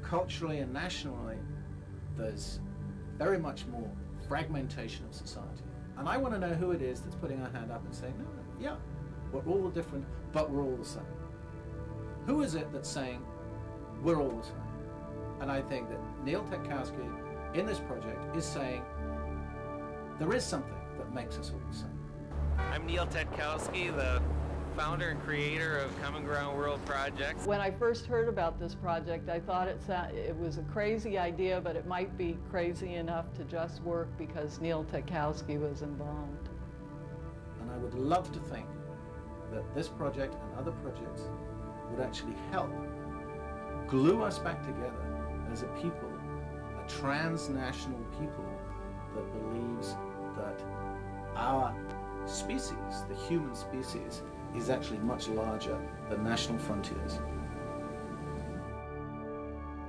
culturally and nationally, there's very much more fragmentation of society. And I want to know who it is that's putting our hand up and saying, no, yeah, we're all different, but we're all the same. Who is it that's saying, we're all the same? And I think that Neil Tetkowski, in this project, is saying, there is something that makes us all the same. I'm Neil Tetkowski, the founder and creator of Common Ground World Projects. When I first heard about this project, I thought it was a crazy idea, but it might be crazy enough to just work because Neil Tetkowski was involved. And I would love to think that this project and other projects would actually help glue us back together as a people, a transnational people that believes that our species, the human species, is actually much larger than national frontiers.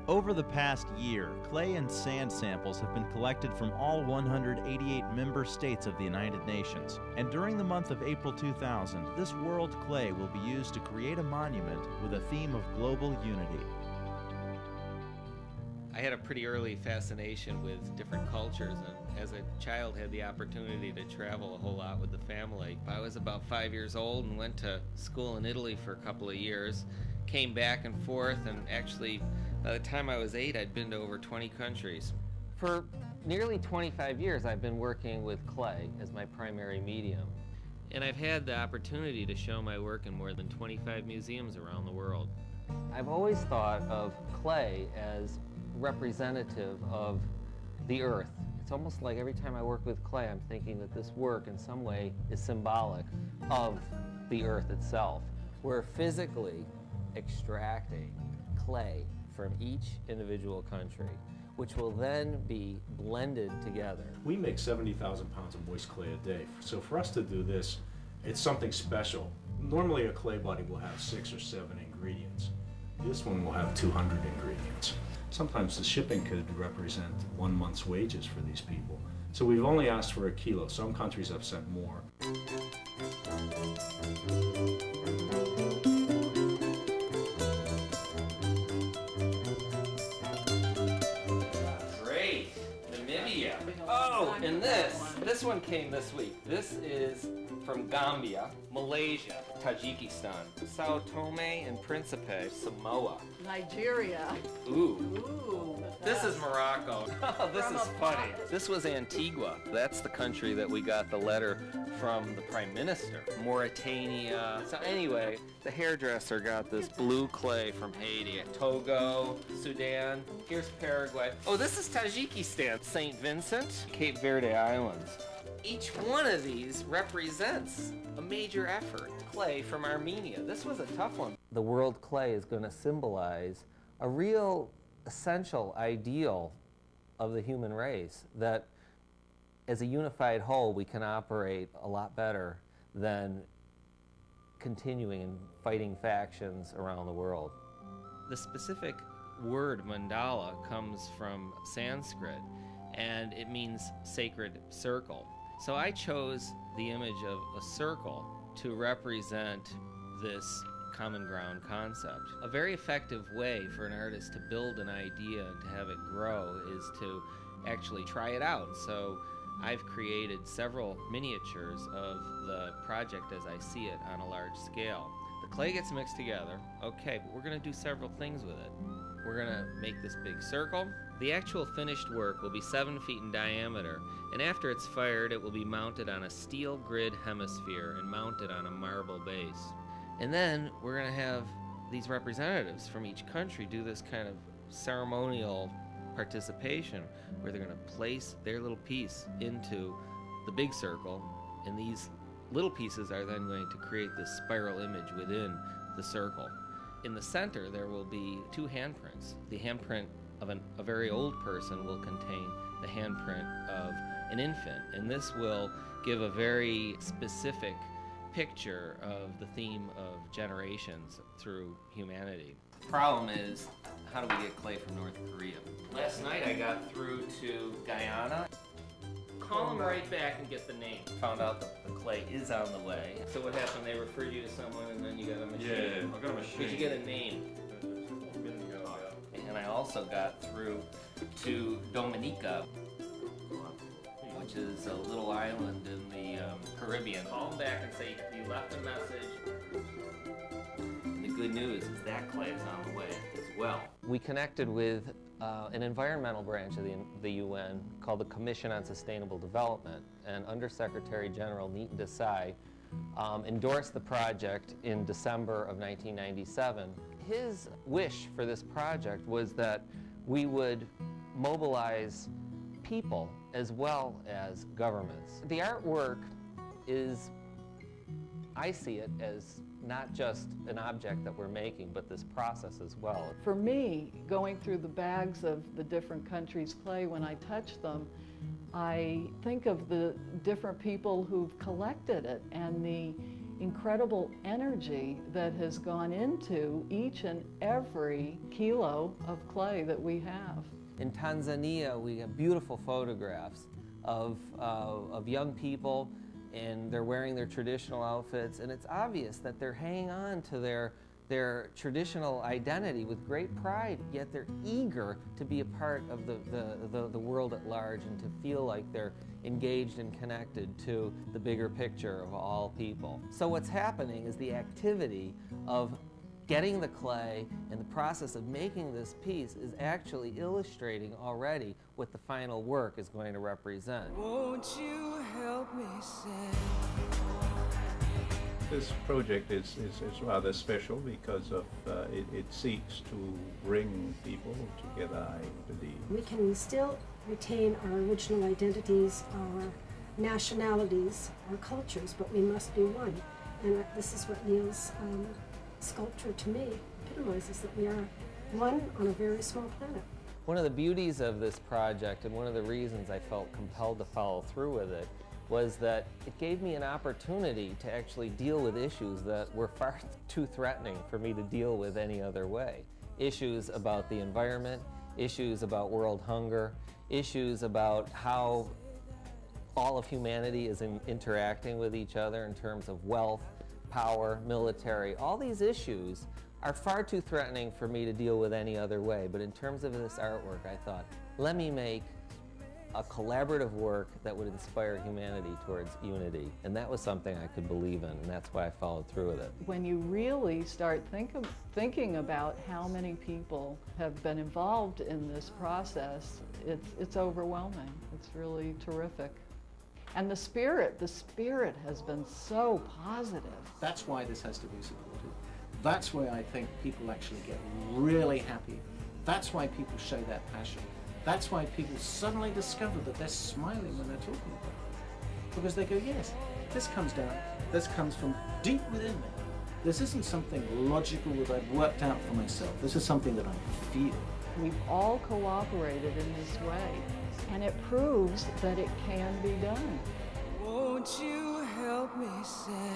Over the past year, clay and sand samples have been collected from all 188 member states of the United Nations. And during the month of April 2000, this world clay will be used to create a monument with a theme of global unity. I had a pretty early fascination with different cultures, and as a child had the opportunity to travel a whole lot with the family. I was about 5 years old and went to school in Italy for a couple of years, came back and forth, and actually by the time I was 8 I'd been to over 20 countries. For nearly 25 years I've been working with clay as my primary medium, and I've had the opportunity to show my work in more than 25 museums around the world. I've always thought of clay as representative of the earth. It's almost like every time I work with clay, I'm thinking that this work in some way is symbolic of the earth itself. We're physically extracting clay from each individual country, which will then be blended together. We make 70,000 pounds of moist clay a day. So for us to do this, it's something special. Normally a clay body will have 6 or 7 ingredients. This one will have 200 ingredients. Sometimes the shipping could represent 1 month's wages for these people. So we've only asked for a kilo. Some countries have sent more. Great! Namibia. Oh, and this one came this week. This is from Gambia, Malaysia, Tajikistan, Sao Tome and Principe, Samoa. Nigeria. Ooh. Ooh. This is Morocco. Oh, this is funny. This was Antigua. That's the country that we got the letter from the Prime Minister. Mauritania. So anyway, the hairdresser got this blue clay from Haiti. Togo, Sudan. Here's Paraguay. Oh, this is Tajikistan. St. Vincent, Cape Verde Islands. Each one of these represents a major effort. Clay from Armenia. This was a tough one. The world clay is going to symbolize a real essential ideal of the human race, that as a unified whole we can operate a lot better than continuing and fighting factions around the world. The specific word mandala comes from Sanskrit, and it means sacred circle. So I chose the image of a circle to represent this common ground concept. A very effective way for an artist to build an idea and to have it grow is to actually try it out. So I've created several miniatures of the project as I see it on a large scale. The clay gets mixed together, okay, but we're going to do several things with it. We're going to make this big circle. The actual finished work will be 7 feet in diameter, and after it's fired it will be mounted on a steel grid hemisphere and mounted on a marble base. And then we're going to have these representatives from each country do this kind of ceremonial participation where they're going to place their little piece into the big circle, and these little pieces are then going to create this spiral image within the circle. In the center there will be 2 handprints. The handprint of a very old person will contain the handprint of an infant, and this will give a very specific picture of the theme of generations through humanity. The problem is, how do we get clay from North Korea? Last night I got through to Guyana. Call them right back and get the name. Found out that the clay is on the way. So what happened? They referred you to someone and then you got a machine? Yeah, I got a machine. Did you get a name? And I also also got through to Dominica, which is a little island in the Caribbean. Call them back and say you left a message. And the good news is that clay is on the way as well. We connected with an environmental branch of the UN called the Commission on Sustainable Development, and Undersecretary General Nitin Desai endorsed the project in December of 1997. His wish for this project was that we would mobilize people as well as governments. The artwork is, I see it as not just an object that we're making, but this process as well. For me, going through the bags of the different countries' clay, when I touch them, I think of the different people who've collected it and the incredible energy that has gone into each and every kilo of clay that we have. In Tanzania, we have beautiful photographs of young people, and they're wearing their traditional outfits, and it's obvious that they're hanging on to their traditional identity with great pride, yet they're eager to be a part of the world at large and to feel like they're engaged and connected to the bigger picture of all people. So what's happening is the activity of getting the clay and the process of making this piece is actually illustrating already what the final work is going to represent. Won't you help me say? This project is rather special because of it seeks to bring people together, I believe. We can still retain our original identities, our nationalities, our cultures, but we must be one. And this is what Neil's sculpture to me epitomizes, that we are one on a very small planet. One of the beauties of this project, and one of the reasons I felt compelled to follow through with it, was that it gave me an opportunity to actually deal with issues that were far too threatening for me to deal with any other way. Issues about the environment, issues about world hunger, issues about how all of humanity is interacting with each other in terms of wealth, power, military. All these issues are far too threatening for me to deal with any other way. But in terms of this artwork, I thought, let me make a collaborative work that would inspire humanity towards unity. And that was something I could believe in, and that's why I followed through with it. When you really start thinking about how many people have been involved in this process, it's overwhelming. It's really terrific. And the spirit has been so positive. That's why this has to be supported. That's why I think people actually get really happy. That's why people show that passion. That's why people suddenly discover that they're smiling when they're talking about it. Because they go, yes, this comes down, this comes from deep within me. This isn't something logical that I've worked out for myself. This is something that I feel. We've all cooperated in this way, and it proves that it can be done. Won't you help me say?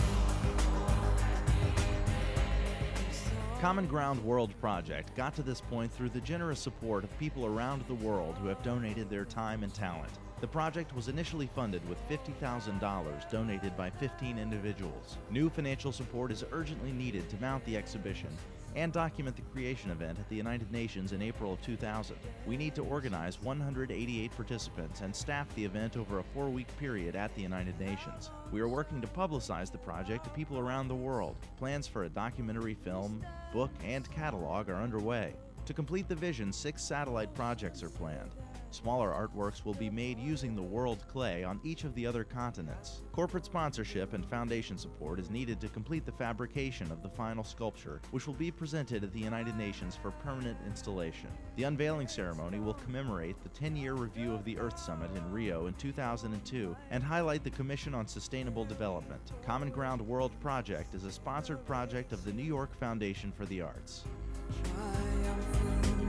Common Ground World Project got to this point through the generous support of people around the world who have donated their time and talent. The project was initially funded with $50,000 donated by 15 individuals. New financial support is urgently needed to mount the exhibition and document the creation event at the United Nations in April of 2000. We need to organize 188 participants and staff the event over a 4-week period at the United Nations. We are working to publicize the project to people around the world. Plans for a documentary film, book, and catalog are underway. To complete the vision, 6 satellite projects are planned. Smaller artworks will be made using the world clay on each of the other continents. Corporate sponsorship and foundation support is needed to complete the fabrication of the final sculpture, which will be presented at the United Nations for permanent installation. The unveiling ceremony will commemorate the 10-year review of the Earth Summit in Rio in 2002 and highlight the Commission on Sustainable Development. Common Ground World Project is a sponsored project of the New York Foundation for the Arts. Triumphant.